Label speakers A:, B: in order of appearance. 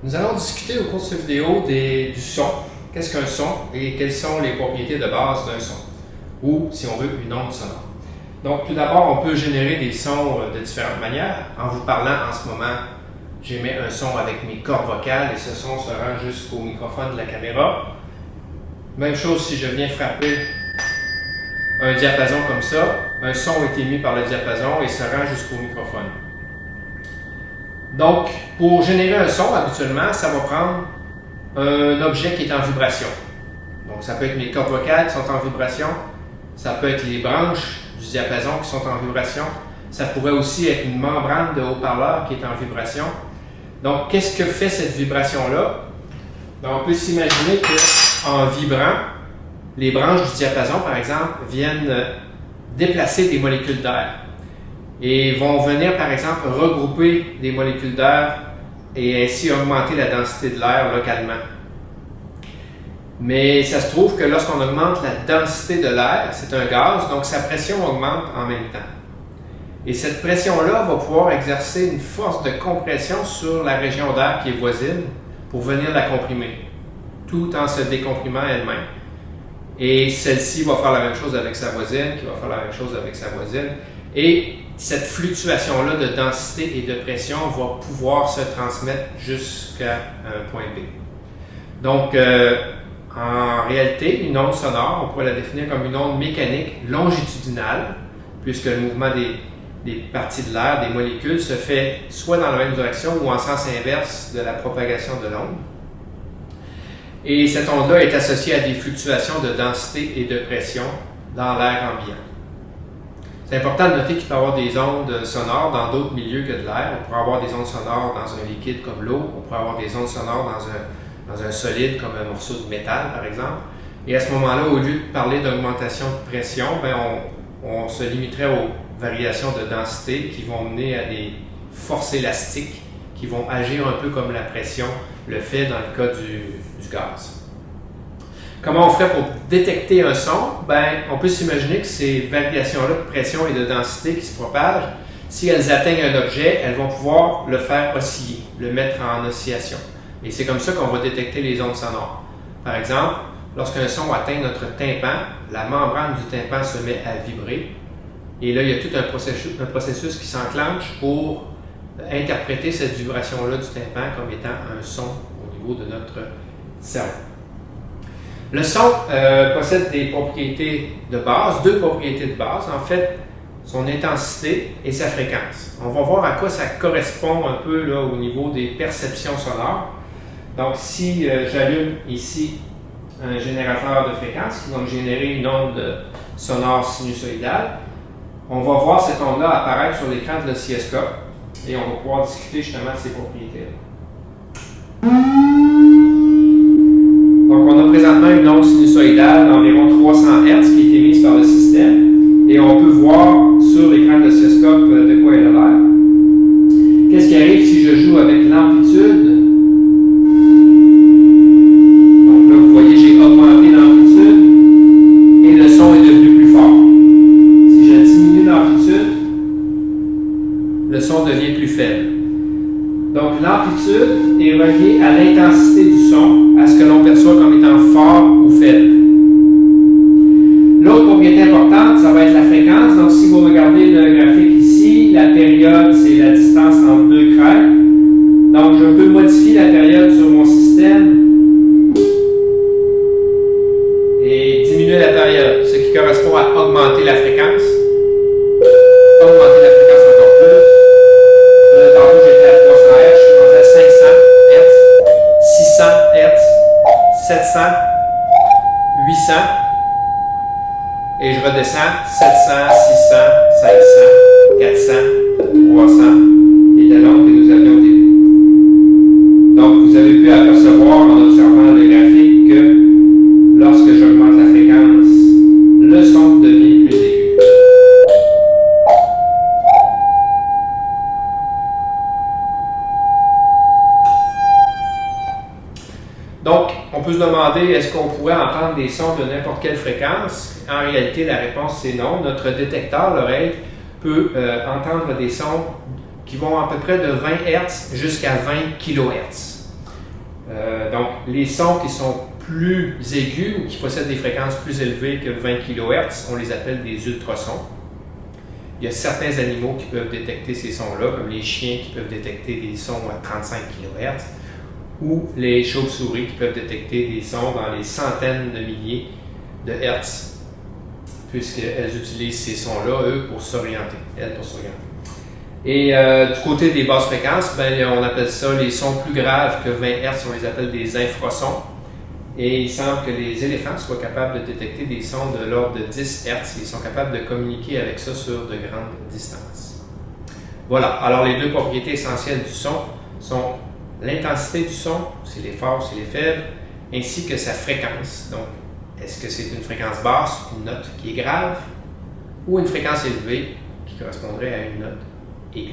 A: Nous allons discuter au cours de cette vidéo du son. Qu'est-ce qu'un son et quelles sont les propriétés de base d'un son, ou si on veut, une onde sonore. Donc tout d'abord, on peut générer des sons de différentes manières. En vous parlant en ce moment, j'émets un son avec mes cordes vocales et ce son se rend jusqu'au microphone de la caméra. Même chose si je viens frapper un diapason comme ça, un son est émis par le diapason et se rend jusqu'au microphone. Donc, pour générer un son, habituellement, ça va prendre un objet qui est en vibration. Donc, ça peut être mes cordes vocales qui sont en vibration, ça peut être les branches du diapason qui sont en vibration, ça pourrait aussi être une membrane de haut-parleur qui est en vibration. Donc, qu'est-ce que fait cette vibration-là? Donc, on peut s'imaginer qu'en vibrant, les branches du diapason, par exemple, viennent déplacer des molécules d'air et vont venir, par exemple, regrouper des molécules d'air et ainsi augmenter la densité de l'air localement. Mais ça se trouve que lorsqu'on augmente la densité de l'air, c'est un gaz, donc sa pression augmente en même temps. Et cette pression-là va pouvoir exercer une force de compression sur la région d'air qui est voisine pour venir la comprimer, tout en se décomprimant elle-même. Et celle-ci va faire la même chose avec sa voisine, qui va faire la même chose avec sa voisine. Et cette fluctuation-là de densité et de pression va pouvoir se transmettre jusqu'à un point B. Donc, en réalité, une onde sonore, on pourrait la définir comme une onde mécanique longitudinale, puisque le mouvement des parties de l'air, des molécules, se fait soit dans la même direction ou en sens inverse de la propagation de l'onde. Et cette onde-là est associée à des fluctuations de densité et de pression dans l'air ambiant. C'est important de noter qu'il peut y avoir des ondes sonores dans d'autres milieux que de l'air. On pourrait avoir des ondes sonores dans un liquide comme l'eau, on pourrait avoir des ondes sonores dans un solide comme un morceau de métal, par exemple. Et à ce moment-là, au lieu de parler d'augmentation de pression, on se limiterait aux variations de densité qui vont mener à des forces élastiques qui vont agir un peu comme la pression le fait dans le cas du gaz. Comment on ferait pour détecter un son? On peut s'imaginer que ces variations-là de pression et de densité qui se propagent, si elles atteignent un objet, elles vont pouvoir le faire osciller, le mettre en oscillation. Et c'est comme ça qu'on va détecter les ondes sonores. Par exemple, lorsqu'un son atteint notre tympan, la membrane du tympan se met à vibrer. Et là, il y a tout un processus qui s'enclenche pour interpréter cette vibration-là du tympan comme étant un son au niveau de notre cerveau. Le son possède des propriétés de base, deux propriétés de base, en fait, son intensité et sa fréquence. On va voir à quoi ça correspond un peu là, au niveau des perceptions sonores. Donc, si j'allume ici un générateur de fréquence qui va me générer une onde sonore sinusoïdale, on va voir cette onde-là apparaître sur l'écran de l'oscilloscope et on va pouvoir discuter justement de ses propriétés-là. Donc, on a présentement une onde sinusoïdale d'environ 300 Hz qui est émise par le système et on peut voir sur l'écran de l'oscilloscope de quoi elle a l'air. Qu'est-ce qui arrive si je joue avec l'amplitude? Donc là, vous voyez, j'ai augmenté l'amplitude et le son est devenu plus fort. Si je diminue l'amplitude, le son devient plus faible. Donc, l'amplitude est reliée à l'intensité du son, à ce que l'on perçoit comme étant fort ou faible. L'autre propriété importante, ça va être la fréquence. Donc, si vous regardez le graphique ici, la période, c'est la distance entre deux crêtes. Donc, je peux modifier la période sur mon système et diminuer la période, ce qui correspond à augmenter la fréquence. Augmenter la fréquence encore plus. Tantôt, j'étais à 300 Hz, je suis rendu à 500 Hz, 600 Hz, 700, 800. Et je redescends 700, 600, 500, 400, 300, les talons que nous avions au début. Donc, vous avez pu apercevoir en observant le graphique que lorsque j'augmente la fréquence, le son devient plus aigu. Donc, on peut se demander, est-ce qu'on pourrait entendre des sons de n'importe quelle fréquence? En réalité, la réponse c'est non. Notre détecteur, l'oreille, peut entendre des sons qui vont à peu près de 20 Hz jusqu'à 20 kHz. Donc, les sons qui sont plus aigus ou qui possèdent des fréquences plus élevées que 20 kHz, on les appelle des ultrasons. Il y a certains animaux qui peuvent détecter ces sons-là, comme les chiens qui peuvent détecter des sons à 35 kHz, ou les chauves-souris qui peuvent détecter des sons dans les centaines de milliers de Hertz, puisqu'elles utilisent ces sons-là, eux, pour s'orienter, elles pour s'orienter. Et du côté des basses fréquences, on appelle ça les sons plus graves que 20 Hz, on les appelle des infrasons. Et il semble que les éléphants soient capables de détecter des sons de l'ordre de 10 Hz. Ils sont capables de communiquer avec ça sur de grandes distances. Voilà, alors les deux propriétés essentielles du son sont l'intensité du son, s'il est fort, s'il est faible, ainsi que sa fréquence. Donc, est-ce que c'est une fréquence basse, une note qui est grave, ou une fréquence élevée qui correspondrait à une note aiguë.